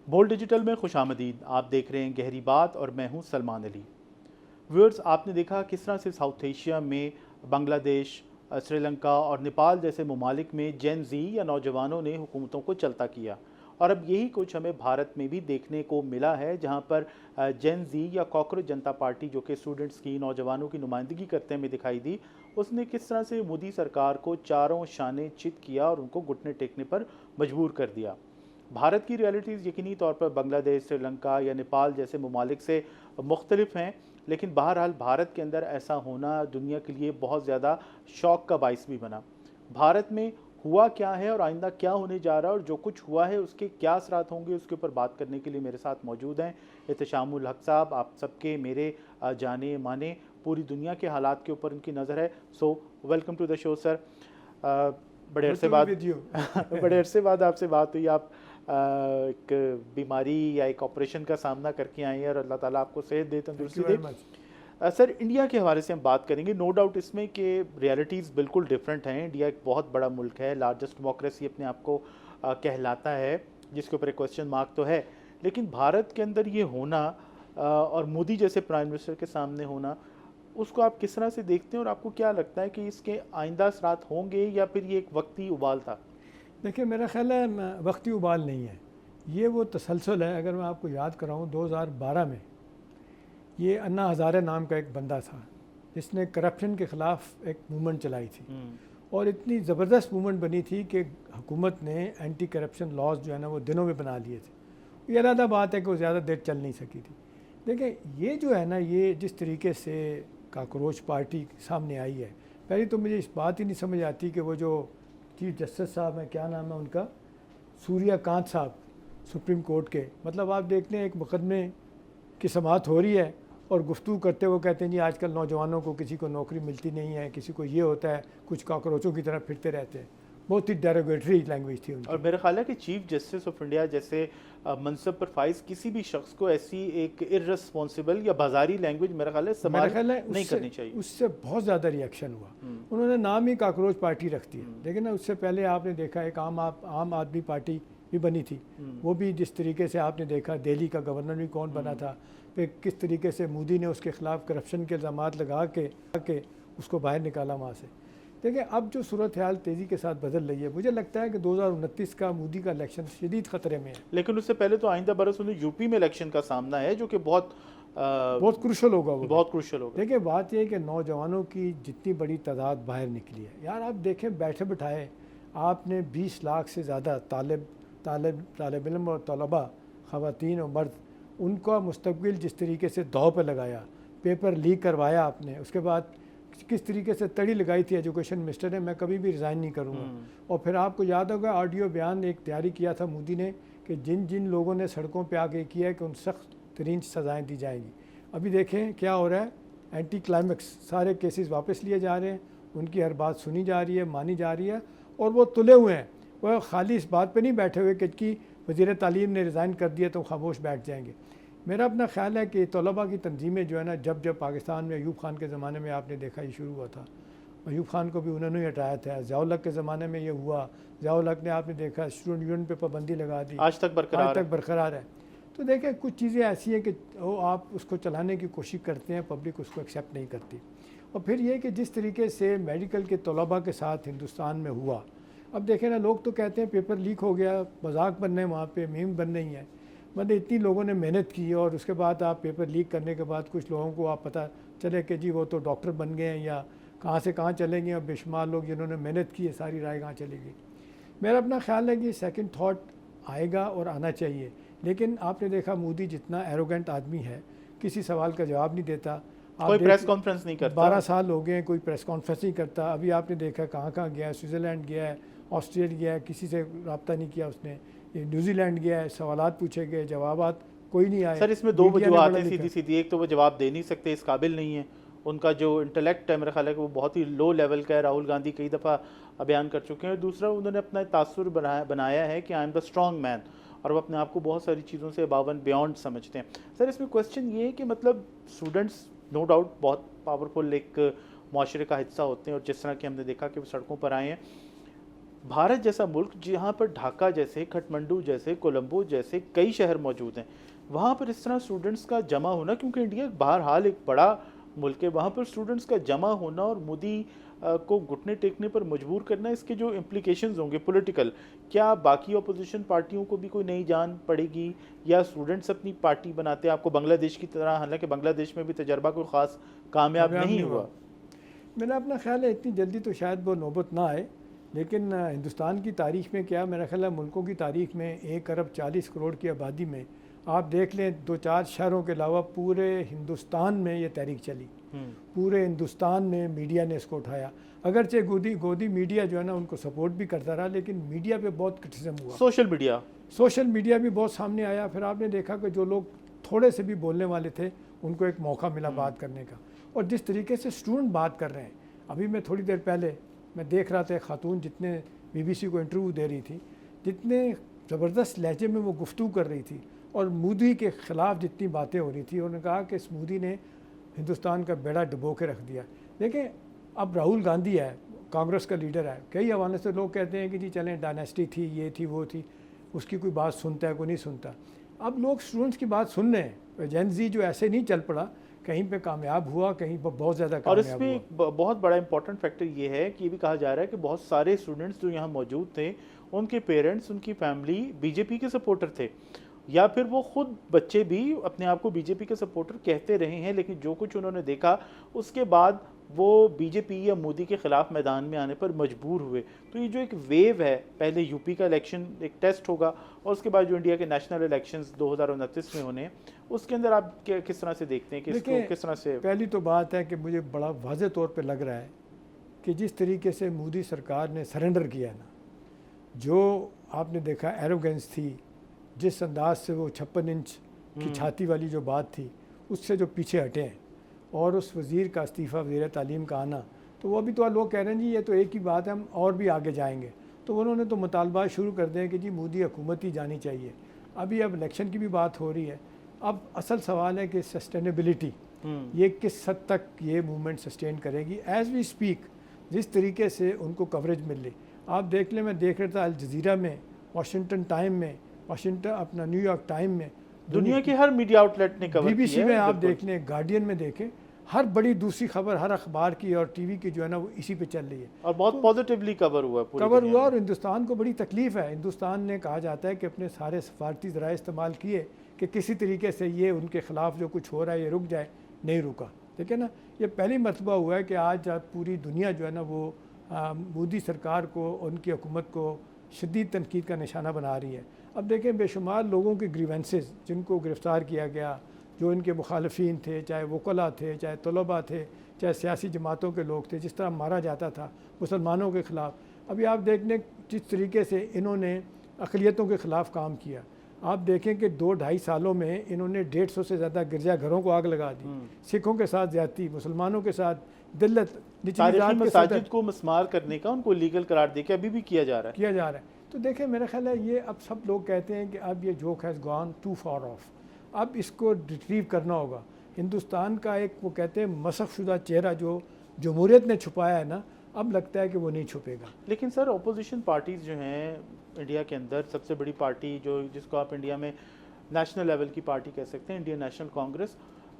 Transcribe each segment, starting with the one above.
Bold digital में खुशामदीद। आप देख रहे हैं गहरी बात और मैं हूं सलमान अली। व्यूअर्स, आपने देखा किस तरह से साउथ एशिया में बांग्लादेश, श्रीलंका और नेपाल जैसे ममालिक में जेन जी या नौजवानों ने हुकूमतों को चलता किया, और अब यही कुछ हमें भारत में भी देखने को मिला है, जहां पर जेन जी या कॉकरोच जनता पार्टी, जो कि स्टूडेंट्स की, नौजवानों की नुमाइंदगी करते हमें दिखाई दी, उसने किस तरह से मोदी सरकार को चारों शाने चित किया और उनको घुटने टेकने पर मजबूर कर दिया। भारत की रियलिटीज़ यकीनी तौर पर बांग्लादेश, श्रीलंका या नेपाल जैसे ममालिक से मुख्तलिफ हैं, लेकिन बहरहाल भारत के अंदर ऐसा होना दुनिया के लिए बहुत ज़्यादा शौक का बाइस भी बना। भारत में हुआ क्या है और आइंदा क्या होने जा रहा है, और जो कुछ हुआ है उसके क्या असरात होंगे, उसके ऊपर बात करने के लिए मेरे साथ मौजूद हैं एहतशामुल हक साहब। आप सबके मेरे जाने माने पूरी दुनिया के हालात के ऊपर उनकी नज़र है। So welcome to the show sir. बड़े अरसे बाद आपसे बात हुई। आप एक बीमारी या एक ऑपरेशन का सामना करके आए हैं और अल्लाह ताला आपको सेहत दे, तंदुरुस्ती दे। सर, इंडिया के हवाले से हम बात करेंगे। नो डाउट इसमें कि रियलिटीज़ बिल्कुल डिफरेंट हैं। इंडिया एक बहुत बड़ा मुल्क है, लार्जेस्ट डेमोक्रेसी अपने आप को कहलाता है, जिसके ऊपर एक क्वेश्चन मार्क तो है। लेकिन भारत के अंदर ये होना और मोदी जैसे प्राइम मिनिस्टर के सामने होना, उसको आप किस तरह से देखते हैं और आपको क्या लगता है कि इसके आइंदा असरात होंगे या फिर ये एक वक्ती उबाल था? देखिए, मेरा ख्याल है वक्ती उबाल नहीं है, ये वो तसलसल है। अगर मैं आपको याद कराऊँ, 2012 में ये अन्ना हज़ारे नाम का एक बंदा था जिसने करप्शन के ख़िलाफ़ एक मूवमेंट चलाई थी, और इतनी ज़बरदस्त मूवमेंट बनी थी कि हुकूमत ने एंटी करप्शन लॉज जो है ना वो दिनों में बना लिए थे। ये अलग बात है कि वो ज़्यादा देर चल नहीं सकी थी। देखिए, ये जो है ना, ये जिस तरीके से कॉकरोच पार्टी सामने आई है, पहले तो मुझे इस बात ही नहीं समझ आती कि वो जो चीफ जस्टिस साहब हैं, क्या नाम है उनका, सूर्यकांत साहब, सुप्रीम कोर्ट के, मतलब आप देखते हैं एक मुकदमे की समाअत हो रही है और गुफ्तगू करते हुए कहते हैं जी आजकल नौजवानों को किसी को नौकरी मिलती नहीं है, किसी को ये होता है, कुछ कॉकरोचों की तरह फिरते रहते हैं। बहुत ही डेरोगेटरी लैंग्वेज थी उनकी। और मेरा ख्याल है कि चीफ जस्टिस ऑफ इंडिया जैसे मनसब पर फाइज किसी भी शख्स को ऐसी एक इर्रेस्पॉन्सिबल या बाजारी लैंग्वेज मेरा ख्याल है इस्तेमाल नहीं करनी चाहिए। उससे बहुत ज़्यादा रिएक्शन हुआ। उन्होंने नाम ही कॉकरोच पार्टी रख दिया। लेकिन उससे पहले आपने देखा एक आम आदमी पार्टी भी बनी थी। वो भी जिस तरीके से आपने देखा, दिल्ली का गवर्नर भी कौन बना था, फिर किस तरीके से मोदी ने उसके ख़िलाफ़ करप्शन के इल्ज़ामात लगा के उसको बाहर निकाला वहाँ से। देखिए, अब जो सूरत हाल तेज़ी के साथ बदल रही है, मुझे लगता है कि 2029 का मोदी का इलेक्शन शदीद ख़तरे में है। लेकिन उससे पहले तो आइंदा बरस उन्हें यूपी में इलेक्शन का सामना है, जो कि बहुत क्रूशल होगा। वो बहुत क्रूशल होगा। देखिए, बात यह है कि नौजवानों की जितनी बड़ी तादाद बाहर निकली है, यार आप देखें, बैठे बिठाए आपने 20 लाख से ज़्यादा तालिब इल्म और तलबा, ख़वातीन और मर्द, उनका मुस्तक़बिल जिस तरीके से दाव पर लगाया, पेपर लीक करवाया आपने, उसके बाद किस तरीके से तड़ी लगाई थी एजुकेशन मिनिस्टर ने, मैं कभी भी रिज़ाइन नहीं करूँगा। और फिर आपको याद होगा ऑडियो बयान एक तैयारी किया था मोदी ने कि जिन जिन लोगों ने सड़कों पे आके किया है कि उन सख्त तरीन सज़ाएँ दी जाएंगी। अभी देखें क्या हो रहा है, एंटी क्लाइमेक्स, सारे केसेस वापस लिए जा रहे हैं, उनकी हर बात सुनी जा रही है, मानी जा रही है, और वो तुले हुए हैं। वह खाली इस बात पर नहीं बैठे हुए कि वज़ीर तालीम ने रिज़ाइन कर दिया तो खामोश बैठ जाएंगे। मेरा अपना ख्याल है कि तलबा की तंजीमें जो है ना, जब पाकिस्तान में अयूब खान के ज़माने में आपने देखा ये शुरू हुआ था, अयूब खान को भी उन्होंने ही हटाया था। ज़ियाउल हक के ज़माने में ये हुआ, ज़ियाउल हक ने आपने देखा स्टूडेंट यूनियन पर पाबंदी लगा दी, आज तक बरकरार है। तो देखें, कुछ चीज़ें ऐसी हैं कि वो आप उसको चलाने की कोशिश करते हैं, पब्लिक उसको एक्सेप्ट नहीं करती। और फिर ये कि जिस तरीके से मेडिकल के तलबा के साथ हिंदुस्तान में हुआ, अब देखें ना, लोग तो कहते हैं पेपर लीक हो गया, मजाक बन रहे हैं, वहाँ पे मीम बन रही है। मतलब इतनी लोगों ने मेहनत की और उसके बाद आप पेपर लीक करने के बाद कुछ लोगों को आप पता चले कि जी वो तो डॉक्टर बन गए हैं या कहाँ से कहाँ चले गए, और बेशुमार लोग जिन्होंने मेहनत की है सारी राय कहाँ चली गई। मेरा अपना ख्याल है कि सेकंड थॉट आएगा और आना चाहिए। लेकिन आपने देखा मोदी जितना एरोगेंट आदमी है, किसी सवाल का जवाब नहीं देता, कोई प्रेस कॉन्फ्रेंस नहीं करता। 12 साल हो गए, कोई प्रेस कॉन्फ्रेंस नहीं करता। अभी आपने देखा कहाँ कहाँ गया है, स्विट्ज़रलैंड गया है, ऑस्ट्रेलिया गया है, किसी से रब्ता नहीं किया उसने, न्यूजीलैंड गया है, सवालात पूछे गए, जवाबात कोई नहीं आए। सर, इसमें दो वजूहत हैं सीधी सीधी। एक तो वो जवाब दे नहीं सकते, इस काबिल नहीं है, उनका जो इंटेलेक्ट है मेरा ख्याल है कि वो बहुत ही लो लेवल का है। राहुल गांधी कई दफ़ा बयान कर चुके हैं। दूसरा, उन्होंने अपना तासुर बनाया है कि I am the strong man, और वो अपने आप को बहुत सारी चीज़ों से बियॉन्ड समझते हैं। सर, इसमें क्वेश्चन ये है कि मतलब स्टूडेंट्स नो डाउट बहुत पावरफुल एक माशरे का हिस्सा होते हैं, और जिस तरह कि हमने देखा कि वो सड़कों पर आए हैं, भारत जैसा मुल्क जहाँ पर ढाका जैसे, काठमांडू जैसे, कोलंबो जैसे कई शहर मौजूद हैं, वहाँ पर इस तरह स्टूडेंट्स का जमा होना, क्योंकि इंडिया बहरहाल एक बड़ा मुल्क है, वहाँ पर स्टूडेंट्स का जमा होना और मोदी को घुटने टेकने पर मजबूर करना, इसके जो इम्प्लीकेशंस होंगे पॉलिटिकल, क्या बाकी अपोजिशन पार्टियों को भी कोई नई जान पड़ेगी या स्टूडेंट्स अपनी पार्टी बनाते हैं? आपको बांग्लादेश की तरह, हालांकि बांग्लादेश में भी तजर्बा कोई ख़ास कामयाब नहीं हुआ। मेरा अपना ख्याल है इतनी जल्दी तो शायद वो नौबत ना आए, लेकिन हिंदुस्तान की तारीख़ में क्या, मेरा ख्याल है मुल्कों की तारीख़ में 1 अरब 40 करोड़ की आबादी में आप देख लें 2-4 शहरों के अलावा पूरे हिंदुस्तान में ये तहरीक चली, पूरे हिंदुस्तान में मीडिया ने इसको उठाया। अगरचे गोदी मीडिया जो है ना उनको सपोर्ट भी करता रहा, लेकिन मीडिया पे बहुत क्रिटिसिज्म हुआ। सोशल मीडिया भी बहुत सामने आया। फिर आपने देखा कि जो लोग थोड़े से भी बोलने वाले थे उनको एक मौका मिला बात करने का। और जिस तरीके से स्टूडेंट बात कर रहे हैं, अभी मैं थोड़ी देर पहले मैं देख रहा था एक खातून जितने BBC को इंटरव्यू दे रही थी, जितने ज़बरदस्त लहजे में वो गुफ्तगू कर रही थी और मोदी के ख़िलाफ़ जितनी बातें हो रही थी, उन्होंने कहा कि इस मोदी ने हिंदुस्तान का बेड़ा डुबो के रख दिया। देखिए अब राहुल गांधी है, कांग्रेस का लीडर है, कई हवाले से लोग कहते हैं कि जी चलें डायनेस्टी थी, ये थी, वो थी, उसकी कोई बात सुनता है कोई नहीं सुनता। अब लोग स्टूडेंट्स की बात सुन रहे हैं। जेन ज़ी जो ऐसे नहीं चल पड़ा, कहीं पे कामयाब हुआ, कहीं पर बहुत ज़्यादा कामयाब हुआ। और इसमें एक बहुत बड़ा इंपॉर्टेंट फैक्टर ये है कि ये भी कहा जा रहा है कि बहुत सारे स्टूडेंट्स जो यहाँ मौजूद थे, उनके पेरेंट्स, उनकी फैमिली बीजेपी के सपोर्टर थे, या फिर वो खुद बच्चे भी अपने आप को बीजेपी के सपोर्टर कहते रहे हैं, लेकिन जो कुछ उन्होंने देखा उसके बाद वो बीजेपी या मोदी के ख़िलाफ़ मैदान में आने पर मजबूर हुए। तो ये जो एक वेव है, पहले यूपी का इलेक्शन एक टेस्ट होगा और उसके बाद जो इंडिया के नेशनल इलेक्शंस 2029 में होने, उसके अंदर आप किस तरह से देखते हैं कि इसको किस तरह से? पहली तो बात है कि मुझे बड़ा वाज़ेह तौर पे लग रहा है कि जिस तरीके से मोदी सरकार ने सरेंडर किया ना, जो आपने देखा एरोगेंस थी, जिस अंदाज से वो 56 इंच की छाती वाली जो बात थी, उससे जो पीछे हटे हैं, और उस वज़ीर का इस्तीफ़ा, वज़ीर तालीम का आना, तो वो अभी तो लोग कह रहे हैं जी ये तो एक ही बात है, हम और भी आगे जाएंगे। तो उन्होंने तो मुतालबा शुरू कर दिए कि जी मोदी हुकूमत ही जानी चाहिए। अभी अब इलेक्शन की भी बात हो रही है। अब असल सवाल है कि सस्टेनेबिलिटी, ये किस हद तक ये मूवमेंट सस्टेन करेगी। एज़ वी स्पीक जिस तरीके से उनको कवरेज मिल रही, आप देख लें, मैं देख रहा था अल जज़ीरा में, वाशिंगटन टाइम में, वाशिंगटन अपना न्यूयॉर्क टाइम में, दुनिया के हर मीडिया आउटलेट ने कवर किया है। BBC में आप देख लें, गार्डियन में देखें, हर बड़ी दूसरी खबर हर अखबार की और TV की जो है ना वो इसी पे चल रही है, और बहुत पॉजिटिवली कवर हुआ और हिंदुस्तान को बड़ी तकलीफ है। हिंदुस्तान ने कहा जाता है कि अपने सारे सफारती ज़राए इस्तेमाल किए कि किसी तरीके से ये उनके ख़िलाफ़ जो कुछ हो रहा है ये रुक जाए, नहीं रुका। ठीक है ना, ये पहली मरतबा हुआ है कि आज पूरी दुनिया जो है ना वो मोदी सरकार को, उनकी हुकूमत को शदीद तनकीद का निशाना बना रही है। अब देखें बेशुमार लोगों के ग्रीवेंसेस जिनको गिरफ़्तार किया गया, जो इनके मुखालफिन थे, चाहे वकला थे, चाहे तलबा थे, चाहे सियासी जमातों के लोग थे, जिस तरह मारा जाता था मुसलमानों के ख़िलाफ़। अभी आप देख लें जिस तरीके से इन्होंने अक़लियतों के ख़िलाफ़ काम किया, आप देखें कि 2-2.5 सालों में इन्होंने 150 से ज़्यादा गिरजाघरों को आग लगा दी, सिखों के साथ ज़्यादती, मुसलमानों के साथ दिल्लत, तारीख़ी मसाजिद को मस्मार करने का उनको लीगल करार देके अभी भी किया जा रहा है। तो देखें मेरा ख्याल है ये अब सब लोग कहते हैं कि अब ये joke has gone too far off, अब इसको रिट्रीव करना होगा। हिंदुस्तान का एक वो कहते हैं मसख शुदा चेहरा जो जमहूरियत ने छुपाया है ना, अब लगता है कि वो नहीं छुपेगा। लेकिन सर अपोजिशन पार्टीज़ जो हैं इंडिया के अंदर, सबसे बड़ी पार्टी जो जिसको आप इंडिया में नेशनल लेवल की पार्टी कह सकते हैं, इंडियन नेशनल कांग्रेस,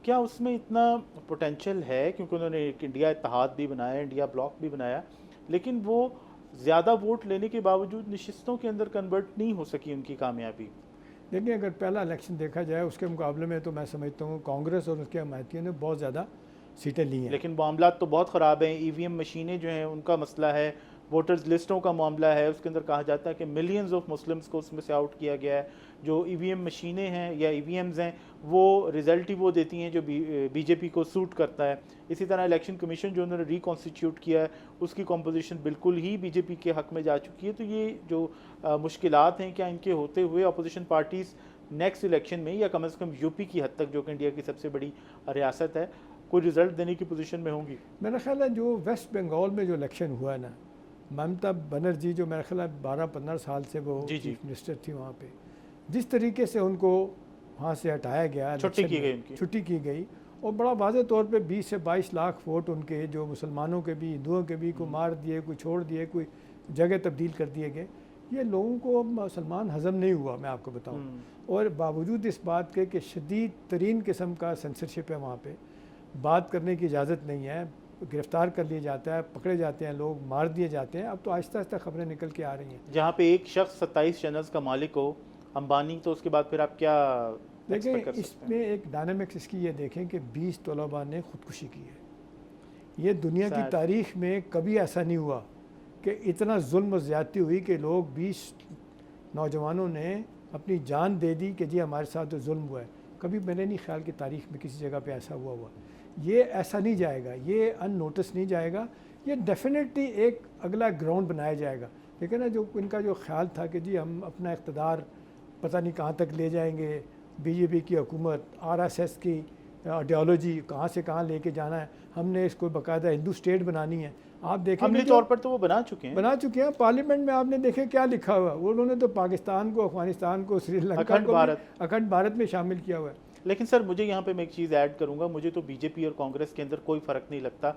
क्या उसमें इतना पोटेंशियल है? क्योंकि उन्होंने एक इंडिया इत्तेहाद भी बनाया, इंडिया ब्लॉक भी बनाया, लेकिन वो ज़्यादा वोट लेने के बावजूद नशिस्तों के अंदर कन्वर्ट नहीं हो सकी उनकी कामयाबी। देखिए अगर पहला इलेक्शन देखा जाए उसके मुकाबले में तो मैं समझता हूँ कांग्रेस और उसके हमायतियों ने बहुत ज़्यादा सीटें ली हैं, लेकिन मामला तो बहुत ख़राब हैं। EVM मशीनें जो हैं उनका मसला है, वोटर्स लिस्टों का मामला है, उसके अंदर कहा जाता है कि मिलियंस ऑफ मुस्लिम्स को उसमें से आउट किया गया है। जो EVM मशीनें हैं या EVMs हैं वो रिज़ल्ट ही वो देती हैं जो BJP को सूट करता है। इसी तरह इलेक्शन कमीशन जो उन्होंने रिकॉन्स्टिट्यूट किया है उसकी कॉम्पोजिशन बिल्कुल ही BJP के हक़ में जा चुकी है। तो ये जो मुश्किलात हैं, क्या इनके होते हुए अपोजिशन पार्टीज़ नेक्स्ट इलेक्शन में या कम से कम यूपी की हद तक जो कि इंडिया की सबसे बड़ी रियासत है कोई रिज़ल्ट देने की पोजीशन में होंगी? मेरा ख्याल है जो वेस्ट बंगाल में जो इलेक्शन हुआ है ना, ममता बनर्जी जो मेरा ख्याल है 12-15 साल से वो चीफ मिनिस्टर थी वहाँ पे, जिस तरीके से उनको वहाँ से हटाया गया, छुट्टी की गई और बड़ा वाज़ेह तौर पे 20 से 22 लाख वोट उनके जो मुसलमानों के भी हिंदुओं के भी को मार दिए, कोई छोड़ दिए, कोई जगह तब्दील कर दिए गए। ये लोगों को सलमान हज़म नहीं हुआ, मैं आपको बताऊं। और बावजूद इस बात के कि शदीद तरीन किस्म का सेंसरशिप है वहाँ पे, बात करने की इजाज़त नहीं है, गिरफ़्तार कर लिया जाता है, पकड़े जाते हैं लोग, मार दिए जाते हैं। अब तो आहिस्ता आहिस्ता खबरें निकल के आ रही हैं। जहाँ पे एक शख्स 27 चैनल्स का मालिक हो, अंबानी, तो उसके बाद फिर आप क्या देखें, एक्सपेक्ट कर सकते इसमें एक डायनामिक्स इसकी ये देखें कि 20 तलबा ने ख़ुदकुशी की है। ये दुनिया की तारीख़ में कभी ऐसा नहीं हुआ कि इतना जुल्म और ज़्यादती हुई कि लोग 20 नौजवानों ने अपनी जान दे दी कि जी हमारे साथ जो जुल्म हुआ है। कभी मैंने नहीं ख्याल कि तारीख़ में किसी जगह पे ऐसा हुआ। ये ऐसा नहीं जाएगा, ये अननोटिस नहीं जाएगा, ये डेफिनेटली एक अगला ग्राउंड बनाया जाएगा। लेकिन ना जो इनका जो ख्याल था कि जी हम अपना इक़्तिदार पता नहीं कहाँ तक ले जाएंगे, बीजेपी की हुकूमत, आरएसएस की आइडियोलॉजी कहाँ से कहाँ लेके जाना है, हमने इसको बाकायदा हिंदू स्टेट बनानी है। आप देखें अमली तौर पर तो वो बना चुके हैं। पार्लियामेंट में आपने देखे क्या लिखा हुआ, वो उन्होंने तो पाकिस्तान को, अफगानिस्तान को, श्रीलंका को अखंड भारत में शामिल किया हुआ है। लेकिन सर मुझे यहाँ पे मैं एक चीज़ ऐड करूँगा, मुझे तो बीजेपी और कांग्रेस के अंदर कोई फ़र्क नहीं लगता।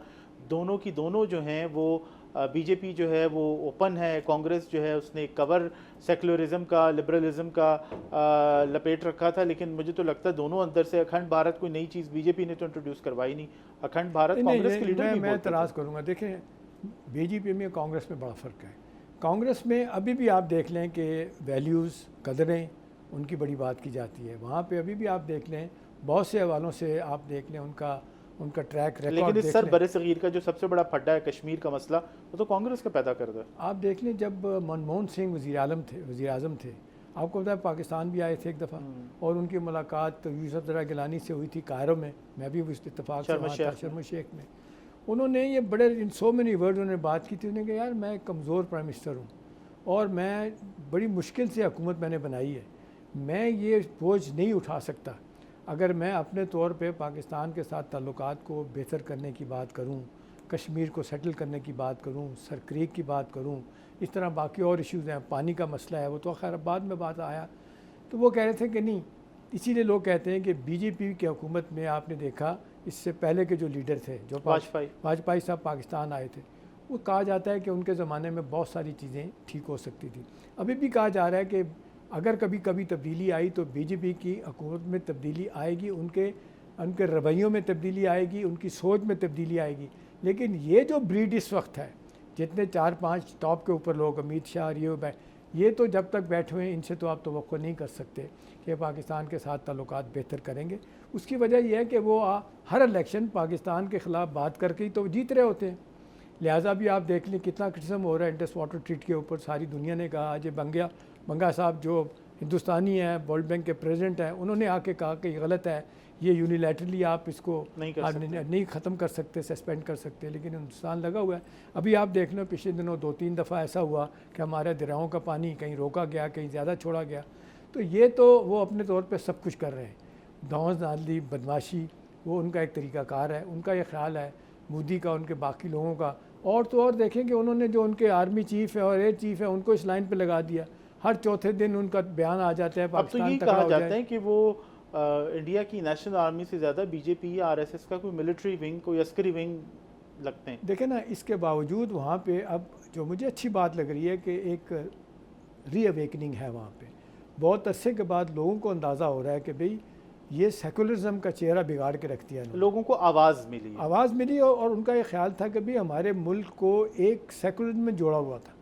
दोनों की दोनों जो हैं वो बीजेपी जो है वो ओपन है, कांग्रेस जो है उसने कवर सेकुलरिज्म का, लिबरलिज्म का लपेट रखा था। लेकिन मुझे तो लगता है दोनों अंदर से अखंड भारत कोई नई चीज़ बीजेपी ने तो इंट्रोड्यूस करवाई नहीं। अखंड भारत कांग्रेस के लीडर भी मैं एतराज़ करूँगा। देखें, बीजेपी में कांग्रेस में बड़ा फ़र्क है। कांग्रेस में अभी भी आप देख लें कि वैल्यूज़, कदरें, उनकी बड़ी बात की जाती है। वहाँ पे अभी भी आप देख लें, बहुत से हवालों से आप देख लें उनका ट्रैक रिकॉर्ड। लेकिन इस सर बरसगीर का जो सबसे बड़ा फड्डा है कश्मीर का मसला, वो तो कांग्रेस का पैदा कर दे। आप देख लें, जब मनमोहन सिंह वज़ीर आज़म थे, आपको पता है पाकिस्तान भी आए थे एक दफ़ा, और उनकी मुलाकात यूसुफ ज़रा गिलानी से हुई थी कायरो में। मैं भी उस इत्तेफाक से वहाँ था, शर्म शेख में। उन्होंने ये बड़े इन सो मेनी वर्ड उन्होंने बात की थी। उन्होंने कहा यार मैं कमज़ोर प्राइम मिनिस्टर हूँ और मैं बड़ी मुश्किल से हुकूमत मैंने बनाई है, मैं ये बोझ नहीं उठा सकता। अगर मैं अपने तौर पे पाकिस्तान के साथ ताल्लुकात को बेहतर करने की बात करूं, कश्मीर को सेटल करने की बात करूं, सर क्रीक की बात करूं, इस तरह बाकी और इश्यूज़ हैं, पानी का मसला है, वो तो खैर बाद में बात आया। तो वो कह रहे थे कि नहीं, इसीलिए लोग कहते हैं कि बीजेपी की हुकूमत में आपने देखा इससे पहले के जो लीडर थे, जो वाजपेयी साहब पाकिस्तान आए थे, वो कहा जाता है कि उनके ज़माने में बहुत सारी चीज़ें ठीक हो सकती थी। अभी भी कहा जा रहा है कि अगर कभी कभी तब्दीली आई तो बीजेपी की हुकूमत में तब्दीली आएगी, उनके रवैयों में तब्दीली आएगी, उनकी सोच में तब्दीली आएगी। लेकिन ये जो ब्रीड इस वक्त है, जितने 4-5 टॉप के ऊपर लोग, अमित शाह, ये तो जब तक बैठे हुए हैं, इनसे तो आप तवक्को नहीं कर सकते कि पाकिस्तान के साथ ताल्लुकात बेहतर करेंगे। उसकी वजह यह है कि वो हर इलेक्शन पाकिस्तान के ख़िलाफ़ बात करके ही तो जीत रहे होते हैं। लिहाजा भी आप देख लें कितना क्रिटिसिज्म हो रहा है इंडस वाटर ट्रीट के ऊपर। सारी दुनिया ने कहा, आज बंगा साहब जो हिंदुस्तानी हैं, वर्ल्ड बैंक के प्रेसिडेंट हैं, उन्होंने आके कहा कि ये गलत है, ये यूनिलैटरली आप इसको नहीं ख़त्म कर सकते, सस्पेंड कर सकते। लेकिन हिंदुस्तान लगा हुआ है। अभी आप देख लो पिछले दिनों 2-3 दफ़ा ऐसा हुआ कि हमारे दरियाओं का पानी कहीं रोका गया, कहीं ज़्यादा छोड़ा गया। तो ये तो वो अपने तौर पर सब कुछ कर रहे हैं, दांव नाली, बदमाशी, वो उनका एक तरीक़ाकार है, उनका ये ख्याल है। मोदी का, उनके बाकी लोगों का, और तो और देखें कि उन्होंने जो उनके आर्मी चीफ़ है और एयर चीफ़ है, उनको इस लाइन पे लगा दिया। हर चौथे दिन उनका बयान आ जाता है पाकिस्तान तक कहा जाता है कि वो इंडिया की नेशनल आर्मी से ज़्यादा बीजेपी या आरएसएस का कोई मिलिट्री विंग, कोई अस्करी विंग लगते हैं। देखें ना, इसके बावजूद वहाँ पे अब जो मुझे अच्छी बात लग रही है कि एक रीअवेकनिंग है वहाँ पे। बहुत अरसे के बाद लोगों को अंदाज़ा हो रहा है कि भाई ये सेकुलरिज्म का चेहरा बिगाड़ के रख दिया। लोगों को आवाज़ मिली और उनका ये ख्याल था कि भाई हमारे मुल्क को एक सेकुलरिज्म में जोड़ा हुआ था।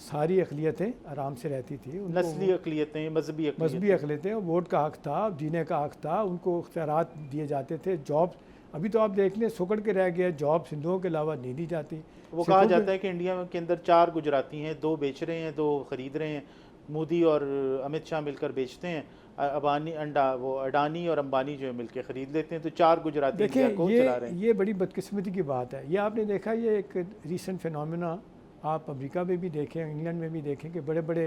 सारी अक़लियतें आराम से रहती थी, नस्ली अक़लियतें, मजहबी अक़लियतें, वोट का हक़ था, जीने का हक़ था, उनको इख्तियारात दिए जाते थे। जॉब अभी तो आप देख लें सुकड़ के रह गया, जॉब हिंदुओं के अलावा नहीं दी जाती। वो कहा जाता है कि इंडिया के अंदर 4 गुजराती हैं, 2 बेच रहे हैं, 2 ख़रीद रहे हैं। मोदी और अमित शाह मिलकर बेचते हैं, अडानी और अंबानी जो है मिलकर ख़रीद लेते हैं। तो 4 गुजराती इंडिया को चला रहे हैं। ये बड़ी बदकिस्मती की बात है। ये आपने देखा, ये एक रीसेंट फिनोमिना आप अमेरिका में भी देखें, इंग्लैंड में भी देखें कि बड़े बड़े,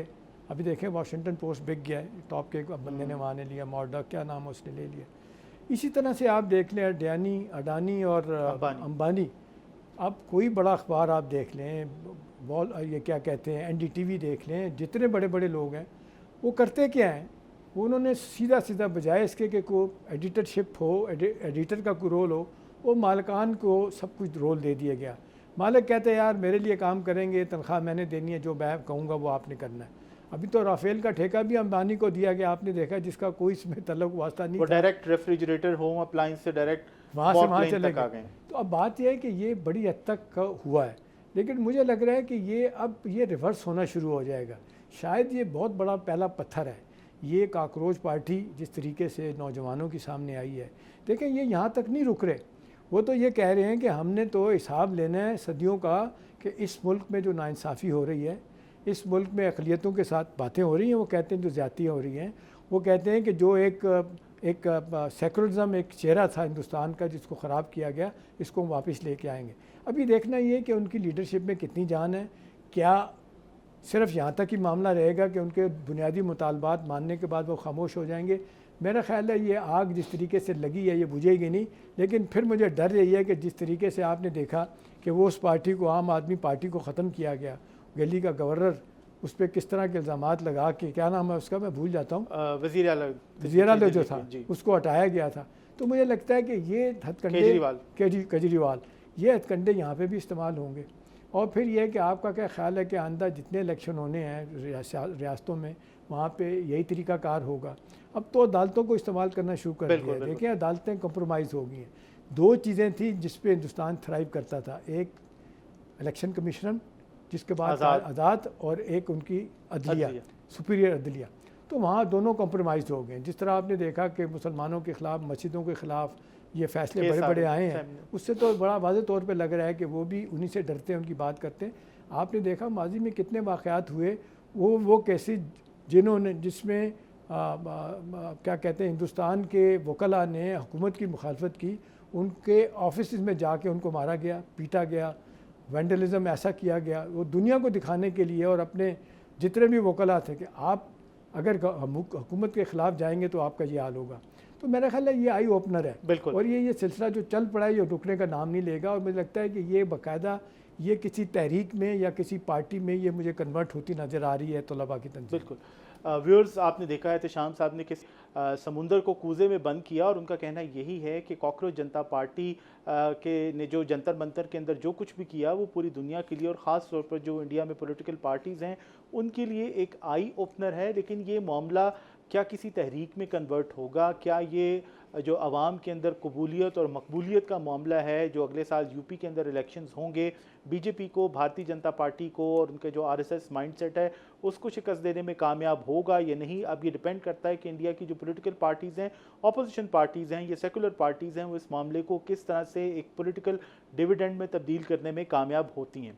अभी देखें वाशिंगटन पोस्ट बिक गया है, टॉप के बंदे ने वहाँ ने लिया, मॉर्डक क्या नाम है उसने ले लिया। इसी तरह से आप देख लें अडानी और अंबानी। अब कोई बड़ा अखबार आप देख लें, ये क्या कहते हैं, NDTV देख लें, जितने बड़े बड़े लोग हैं वो करते क्या हैं, उन्होंने सीधा बजाय इसके कि कोई एडिटरशिप हो, एडिटर का कोई रोल हो, वो मालिकान को सब कुछ रोल दे दिया गया। मालिक कहते हैं यार मेरे लिए काम करेंगे, तनख्वाह मैंने देनी है, जो मैं कहूँगा वो आपने करना है। अभी तो राफेल का ठेका भी अंबानी को दिया गया, आपने देखा, जिसका कोई इसमें तल्लुक वास्ता नहीं वो था, डायरेक्ट रेफ्रिजरेटर, होम अप्लायंस से डायरेक्ट वहाँ से वहाँ प्लेन चले तक आ गए। गए। तो अब बात यह है कि ये बड़ी हद तक का हुआ है, लेकिन मुझे लग रहा है कि ये अब ये रिवर्स होना शुरू हो जाएगा। शायद ये बहुत बड़ा पहला पत्थर है, ये काकरोच पार्टी जिस तरीके से नौजवानों के सामने आई है। देखें, ये यहाँ तक नहीं रुक रहे, वो तो ये कह रहे हैं कि हमने तो हिसाब लेना है सदियों का कि इस मुल्क में जो नाइंसाफ़ी हो रही है, इस मुल्क में अक़लियतों के साथ बातें हो रही हैं, वो कहते हैं जो ज़्यादतियाँ हो रही हैं, वो कहते हैं कि जो एक सेकुलरिज्म एक चेहरा था हिंदुस्तान का जिसको ख़राब किया गया, इसको हम वापस लेके आएंगे। अभी देखना ये कि उनकी लीडरशिप में कितनी जान है, क्या सिर्फ यहाँ तक ही मामला रहेगा कि उनके बुनियादी मुतालबात मानने के बाद वो खामोश हो जाएंगे। मेरा ख्याल है ये आग जिस तरीके से लगी है ये बुझेगी नहीं, लेकिन फिर मुझे डर यही है कि जिस तरीके से आपने देखा कि वो उस पार्टी को, आम आदमी पार्टी को ख़त्म किया गया, दिल्ली का गवर्नर उस पर किस तरह के इल्ज़ामात लगा के, क्या नाम है उसका, मैं भूल जाता हूँ, वज़ीर आला जो था उसको हटाया गया था। तो मुझे लगता है कि ये हथकंडे केजरीवाल ये हथकंडे यहाँ पे भी इस्तेमाल होंगे। और फिर यह कि आपका क्या ख्याल है कि आंदा जितने इलेक्शन होने हैं रियासतों में, वहाँ पे यही तरीक़ाकार होगा? अब तो अदालतों को इस्तेमाल करना शुरू कर दिया है। देखिए, अदालतें कंप्रोमाइज़ हो गई हैं। दो चीज़ें थी जिस पे हिंदुस्तान थ्राइव करता था, एक इलेक्शन कमीशन, जिसके बाद आज़ाद, और एक उनकी अदलिया, सुपीरियर अदलिया। तो वहाँ दोनों कंप्रोमाइज़ हो गए। जिस तरह आपने देखा कि मुसलमानों के ख़िलाफ़, मस्जिदों के ख़िलाफ़ ये फ़ैसले बड़े बड़े आए हैं, उससे तो बड़ा वाज़ेह तौर पे लग रहा है कि वो भी उन्हीं से डरते हैं, उनकी बात करते हैं। आपने देखा माजी में कितने वाक़यात हुए, वो कैसे जिन्होंने, जिसमें क्या कहते हैं, हिंदुस्तान के वकला ने हुकूमत की मुखालफत की, उनके ऑफिस में जाके उनको मारा गया, पीटा गया, वैंडलिज़म ऐसा किया गया, वो दुनिया को दिखाने के लिए, और अपने जितने भी वकला थे कि आप अगर हुकूमत के ख़िलाफ़ जाएंगे तो आपका ये हाल होगा। तो मेरा ख्याल है ये आई ओपनर है बिल्कुल। और ये सिलसिला जो चल पड़ा है ये रुकने का नाम नहीं लेगा, और मुझे लगता है कि ये बाकायदा ये किसी तहरीक में या किसी पार्टी में ये मुझे कन्वर्ट होती नज़र आ रही है तलबा की तंजीम। बिल्कुल। व्यूअर्स, आपने देखा है एहतशाम साहब ने किस समुंदर को कूजे में बंद किया, और उनका कहना यही है कि कॉकरोच जनता पार्टी के ने जो जंतर मंतर के अंदर जो कुछ भी किया वो पूरी दुनिया के लिए, और ख़ास तौर पर जो इंडिया में पॉलिटिकल पार्टीज़ हैं उनके लिए एक आई ओपनर है। लेकिन ये मामला क्या किसी तहरीक में कन्वर्ट होगा? क्या ये जो आवाम के अंदर कबूलियत और मकबूलियत का मामला है, जो अगले साल यूपी के अंदर इलेक्शंस होंगे, बीजेपी को, भारतीय जनता पार्टी को और उनके जो आरएसएस माइंडसेट है उसको शिकस्त देने में कामयाब होगा या नहीं? अब ये डिपेंड करता है कि इंडिया की जो पॉलिटिकल पार्टीज़ हैं, अपोजिशन पार्टीज़ हैं, ये सेकुलर पार्टीज़ हैं, वो इस मामले को किस तरह से एक पॉलिटिकल डिविडेंड में तब्दील करने में कामयाब होती हैं।